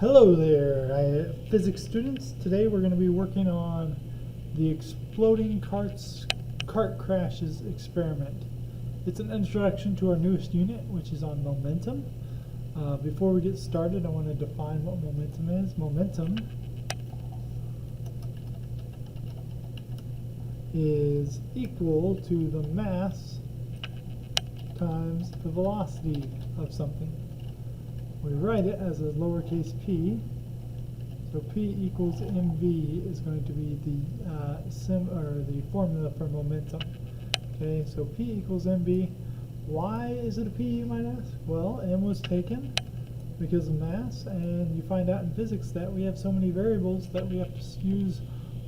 Hello there, physics students. Today we're going to be working on the exploding cart crashes experiment. It's an introduction to our newest unit, which is on momentum. Before we get started, I want to define what momentum is. Momentum is equal to the mass times the velocity of something. We write it as a lowercase p, so p equals mv is going to be the formula for momentum. Okay, so p equals mv. Why is it a p, you might ask? Well, m was taken because of mass, and you find out in physics that we have so many variables that we have to use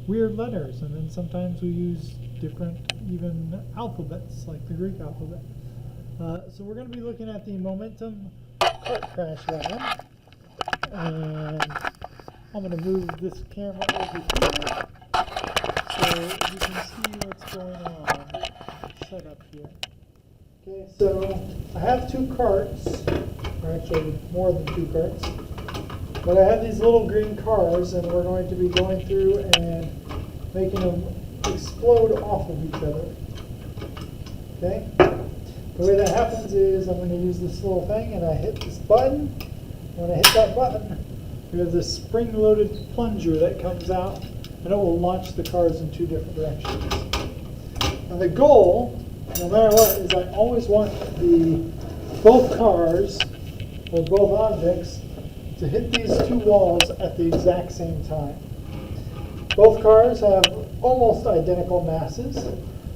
weird letters, and then sometimes we use different even alphabets, like the Greek alphabet. So we're going to be looking at the momentum cart crash lab, and I'm going to move this camera over here so you can see what's going on set up here. Okay, so I have two carts, or actually more than two carts, but I have these little green cars, and we're going to be going through and making them explode off of each other. Okay? The way that happens is I'm going to use this little thing, and I hit this button. When I hit that button, we have this spring-loaded plunger that comes out, and it will launch the cars in two different directions. Now the goal, no matter what, is I always want both cars, or both objects, to hit these two walls at the exact same time. Both cars have almost identical masses,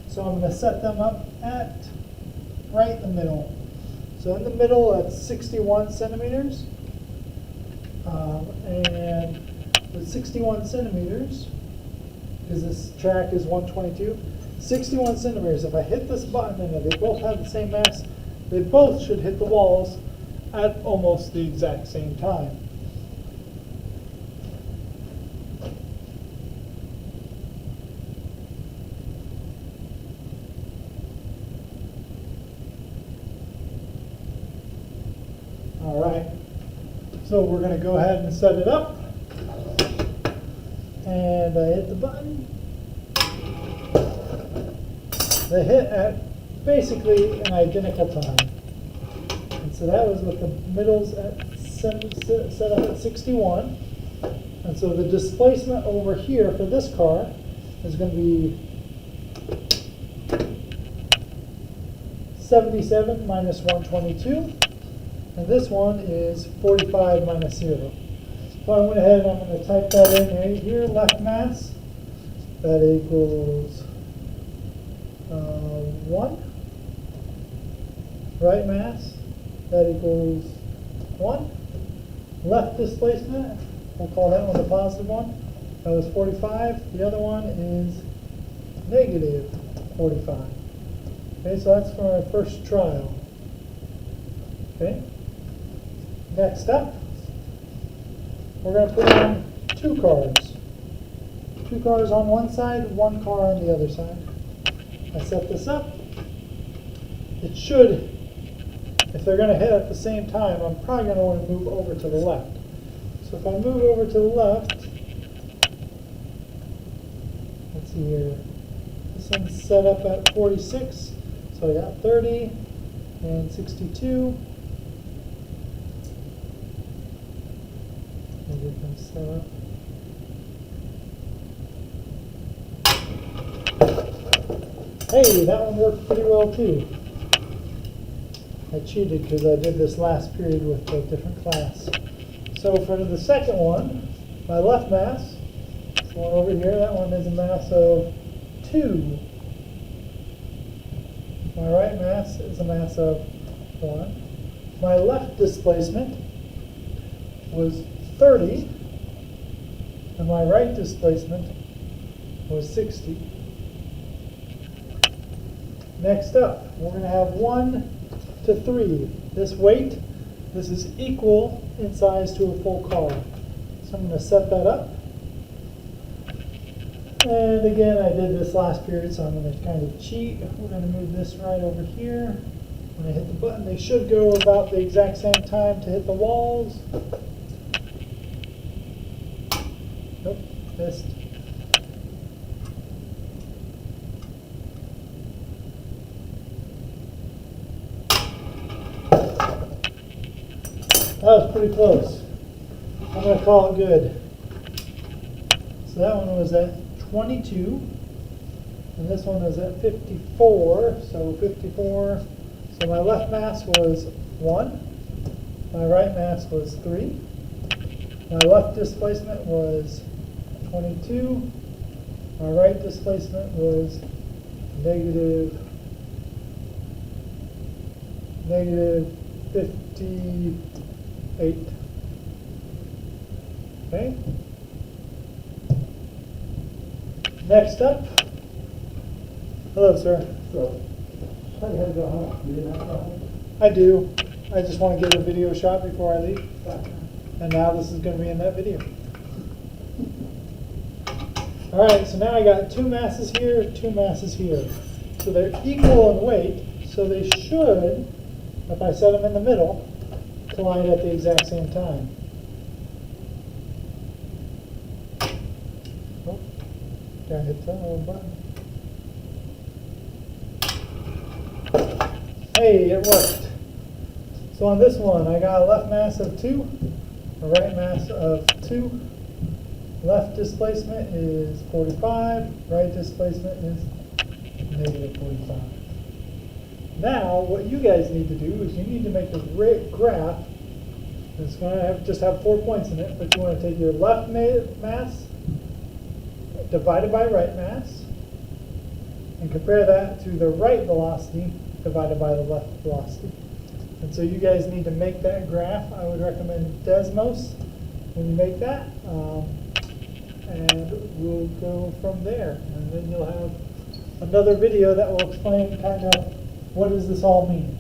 so I'm going to set them up at right in the middle. So in the middle, that's 61 centimeters. And with 61 centimeters, because this track is 122, 61 centimeters, if I hit this button and they both have the same mass, they both should hit the walls at almost the exact same time. All right, so we're going to go ahead and set it up, and I hit the button. They hit at basically an identical time, and so that was with the middles set up at 61, and so the displacement over here for this car is going to be 77 minus 122. And this one is 45 minus 0. So I went ahead and I'm going to type that in right here. Left mass, that equals 1. Right mass, that equals 1. Left displacement, we'll call that one the positive one. That was 45. The other one is negative 45. Okay, so that's for my first trial. Okay. Next up, we're going to put on two cars. Two cars on one side, one car on the other side. I set this up. It should, if they're going to hit at the same time, I'm probably going to want to move over to the left. So if I move over to the left, let's see here. This one's set up at 46, so I got 30 and 62. Set up. Hey, that one worked pretty well too. I cheated because I did this last period with a different class. So for the second one, my left mass, this one over here, that one is a mass of 2. My right mass is a mass of 1. My left displacement was 30. And my right displacement was 60. Next up, we're going to have 1 to 3. This weight, this is equal in size to a full car. So I'm going to set that up. And again, I did this last period, so I'm going to kind of cheat. We're going to move this right over here. When I hit the button, they should go about the exact same time to hit the walls. Missed. That was pretty close. I'm going to call it good. So that one was at 22, and this one was at 54, so 54. So my left mass was 1, my right mass was 3, my left displacement was 22, my right displacement was negative 58. Okay. Next up. Hello, sir. So, I had to go home. You didn't have to go home? I do. I just want to get a video shot before I leave. And now this is going to be in that video. All right, so now I got 2 masses here, 2 masses here. So they're equal in weight, so they should, if I set them in the middle, collide at the exact same time. Oh, gotta hit that little button. Hey, it worked. So on this one, I got a left mass of 2, a right mass of 2. Left displacement is 45, right displacement is negative 45. Now, what you guys need to do is you need to make a graph. It's going to just have 4 points in it, but you want to take your left mass divided by right mass and compare that to the right velocity divided by the left velocity. And so you guys need to make that graph. I would recommend Desmos when you make that. And we'll go from there. And then you'll have another video that will explain kind of what does this all mean.